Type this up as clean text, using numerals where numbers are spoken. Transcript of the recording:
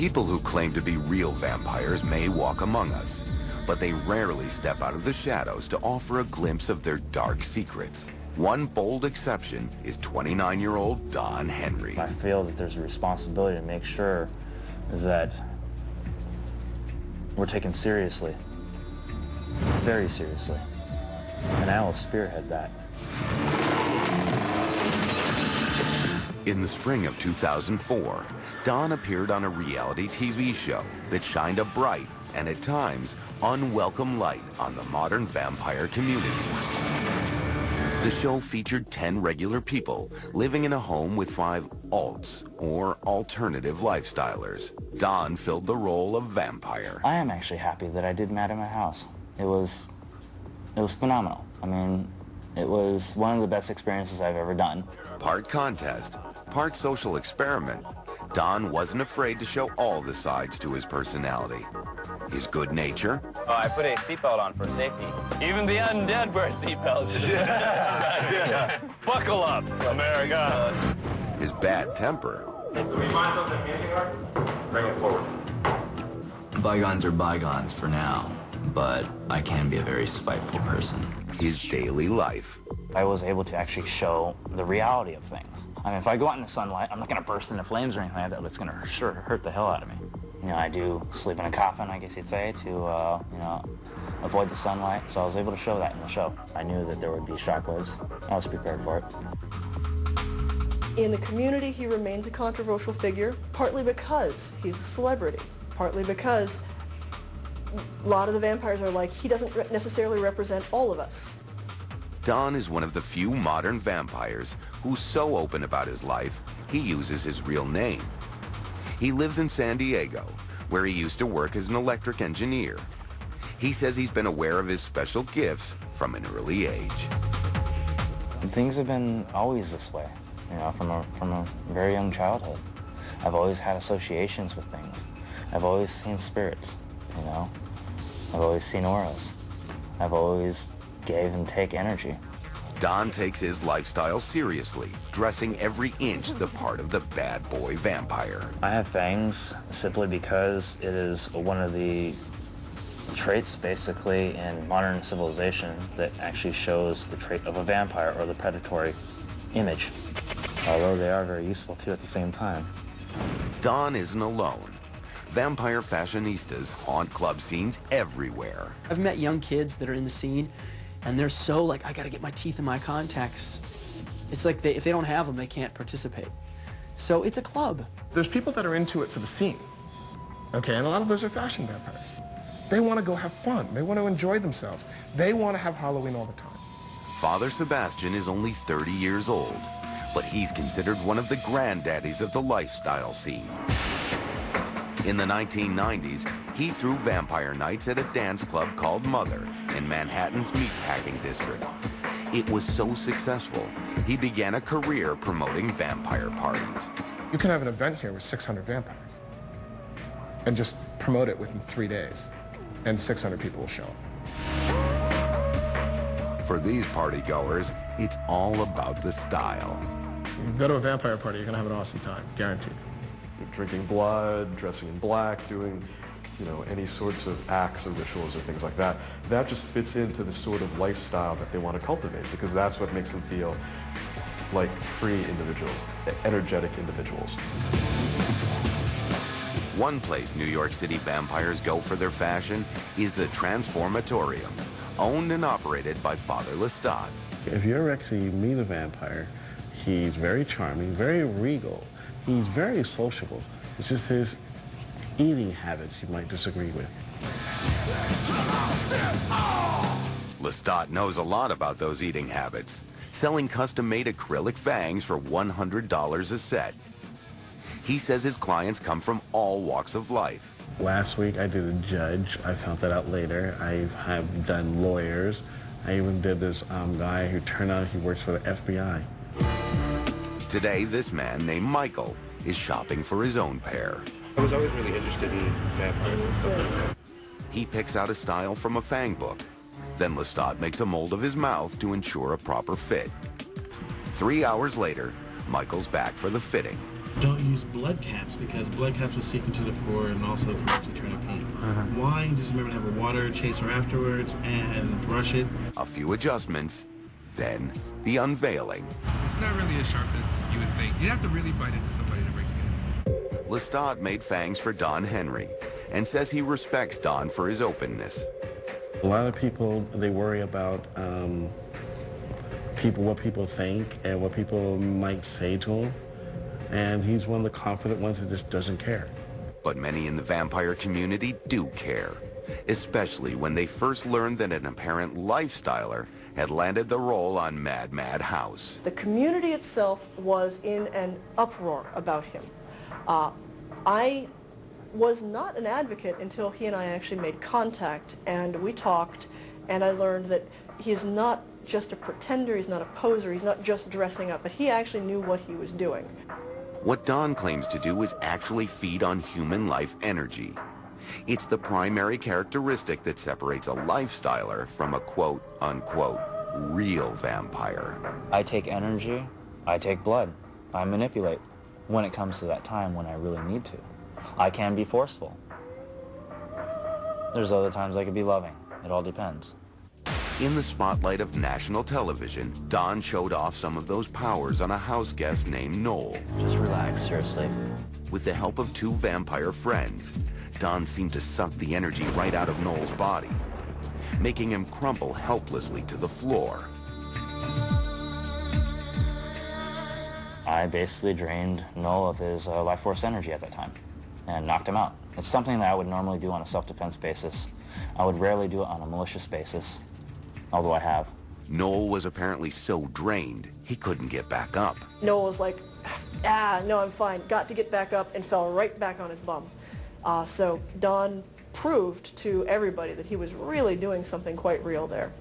People who claim to be real vampires may walk among us, but they rarely step out of the shadows to offer a glimpse of their dark secrets. One bold exception is 29-year-old Don Henry. I feel that there's a responsibility to make sure that we're taken seriously, very seriously, and I will spearhead that. In the spring of 2004, Don appeared on a reality TV show that shined a bright and at times unwelcome light on the modern vampire community. The show featured 10 regular people living in a home with 5 alts, or alternative lifestylers. Don filled the role of vampire. I am actually happy that I did Mad at My House. It was phenomenal. I mean, it was one of the best experiences I've ever done. Part contest, part social experiment, Don wasn't afraid to show all the sides to his personality. His good nature. Oh, I put a seatbelt on for safety. Even the undead wear seatbelts. Yeah. Buckle up, America. His bad temper. Do we find something missing, Art? Bring it forward. Bygones are bygones for now, but I can be a very spiteful person. His daily life. I was able to actually show the reality of things. I mean, if I go out in the sunlight, I'm not going to burst into flames or anything like that, but it's going to sure hurt the hell out of me. You know, I do sleep in a coffin, I guess you'd say, to, you know, avoid the sunlight. So I was able to show that in the show. I knew that there would be shockwaves. I was prepared for it. In the community, he remains a controversial figure, partly because he's a celebrity, partly because a lot of the vampires are like, he doesn't necessarily represent all of us. Don is one of the few modern vampires who's so open about his life, he uses his real name. He lives in San Diego, where he used to work as an electric engineer. He says he's been aware of his special gifts from an early age. Things have been always this way, you know, from a very young childhood. I've always had associations with things. I've always seen spirits, you know. I've always seen auras. I've always gave and take energy. Don takes his lifestyle seriously, dressing every inch the part of the bad boy vampire. I have fangs simply because it is one of the traits, basically, in modern civilization that actually shows the trait of a vampire or the predatory image, although they are very useful, too, at the same time. Don isn't alone. Vampire fashionistas haunt club scenes everywhere. I've met young kids that are in the scene, and they're so like, I gotta get my teeth in my contacts. It's like if they don't have them, they can't participate. So it's a club. There's people that are into it for the scene, okay, and a lot of those are fashion vampires. They want to go have fun. They want to enjoy themselves. They want to have Halloween all the time. Father Sebastian is only 30 years old, but he's considered one of the granddaddies of the lifestyle scene. In the 1990s, he threw vampire nights at a dance club called Mother in Manhattan's meatpacking district. It was so successful, he began a career promoting vampire parties. You can have an event here with 600 vampires and just promote it within 3 days, and 600 people will show up. For these partygoers, it's all about the style. You go to a vampire party, you're gonna have an awesome time, guaranteed. Drinking blood, dressing in black, doing, you know, any sorts of acts or rituals or things like that. That just fits into the sort of lifestyle that they want to cultivate, because that's what makes them feel like free individuals, energetic individuals. One place New York City vampires go for their fashion is the Transformatorium, owned and operated by Father Lestat. If you ever actually meet a vampire, he's very charming, very regal. He's very sociable. It's just his eating habits you might disagree with. Lestat knows a lot about those eating habits, selling custom-made acrylic fangs for $100 a set. He says his clients come from all walks of life. Last week I did a judge. I found that out later. I have done lawyers. I even did this guy who turned out he works for the FBI. Today, this man named Michael is shopping for his own pair. I was always really interested in vampires and stuff like that. He picks out a style from a fang book. Then Lestat makes a mold of his mouth to ensure a proper fit. 3 hours later, Michael's back for the fitting. don't use blood caps because blood caps will seep into the pore and also prevent you turning pink. Why? Just remember to have a water chaser afterwards and brush it. A few adjustments, then the unveiling. It's not really as sharp as you would think. You have to really bite into somebody to break skin. Lestat made fangs for Don Henry and says he respects Don for his openness. A lot of people, they worry about what people think and what people might say to him. And he's one of the confident ones that just doesn't care. But many in the vampire community do care, especially when they first learned that an apparent lifestyler had landed the role on Mad Mad House. The community itself was in an uproar about him. I was not an advocate until he and I actually made contact, and we talked, and I learned that he's not just a pretender, he's not a poser, he's not just dressing up, but he actually knew what he was doing. What Don claims to do is actually feed on human life energy. It's the primary characteristic that separates a lifestyler from a quote-unquote real vampire. I take energy, I take blood, I manipulate when it comes to that time when I really need to. I can be forceful. There's other times I could be loving. It all depends. In the spotlight of national television, Don showed off some of those powers on a house guest named Noel. Just relax, seriously. With the help of two vampire friends, Don seemed to suck the energy right out of Noel's body, making him crumple helplessly to the floor. I basically drained Noel of his life force energy at that time and knocked him out. It's something that I would normally do on a self-defense basis. I would rarely do it on a malicious basis, although I have. Noel was apparently so drained, he couldn't get back up. Noel was like, no, I'm fine. Got to get back up and fell right back on his bum. So Don proved to everybody that he was really doing something quite real there.